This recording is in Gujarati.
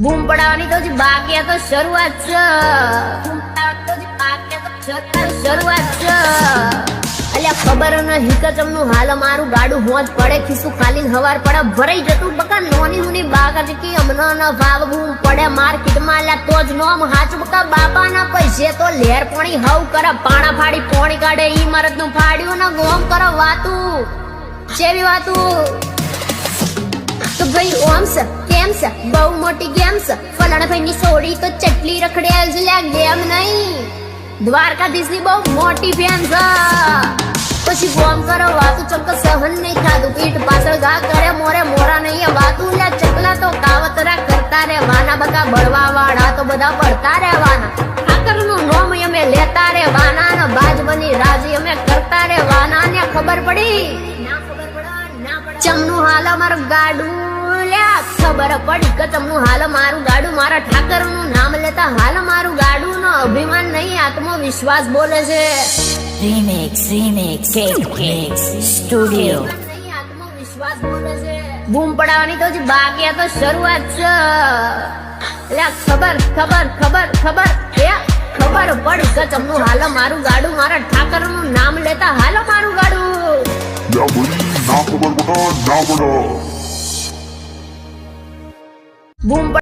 બૂમ પડાવવાની તો હજી બાકી આ તો શરૂઆત છે. બૂમ પડાવવાની તો હજી બાકી આ તો શરૂઆત છે. અલ્યા ખબર ન હિકચમનું હાલ મારું ગાડું હોજ પડે ખીસું ખાલી હવાર પડે ભરાઈ જતું બકા નોની હુની બાકા કે અમનો ન ભાવ બૂમ પડે માર્કેટમાં અલ્યા તો જ નોમ હાચું બકા બાપાના પૈસે તો લેર પાણી હવ કરે પાણા ફાડી પોણી કાઢે ઈ મરદ નું ફાડ્યું ને ગોમ કરો વાતું ચેવી વાતું તો ભાઈ ઓમ છે કેમ છે બહુ મોટી ગેમ છે ફલાણા ભાઈ ની સોડી તો ચટલી રખડેલ છે લ્યા ગેમ નહીં દ્વારકાધીશ ની બહુ મોટી ફેન છે પછી ગોમ કરો વાતું ચમક સહન નહીં થાતું પીઠ પાછળ ઘા કરે મોરે મોરા નહીં વાતું લ્યા ચકલા તો કાવતરા કરતા રહેવાના બકા બળવા વાળા તો બધા પડતા રહેવાના આકરનું નોમ અમે લેતા રહેવાના ને બાજ બની રાજી અમે કરતા રહેવાના ને ખબર પડી ના ખબર પડે ચમનું હાલ અમારું ગાડું લ્યા ખબર પડી કે ચમનું હાલ મારું ગાડું મારા ઠાકર નું નામ લેતા હાલ મારું ગાડું નો અભિમાન નહીં આત્મવિશ્વાસ બોલે છે. Remix, Mix Studio. આત્મવિશ્વાસ બોલે છે. બૂમ પડાવવાની તો હજી બાકી આ તો શરૂઆત છે. લ્યા ખબર ખબર ખબર ખબર ખબર પડી કે ચમનું હાલ મારું ગાડું મારા ઠાકર નું નામ લેતા હાલ મારું ગાડું ના બની ના ખબર બકા ના પડો બૂમ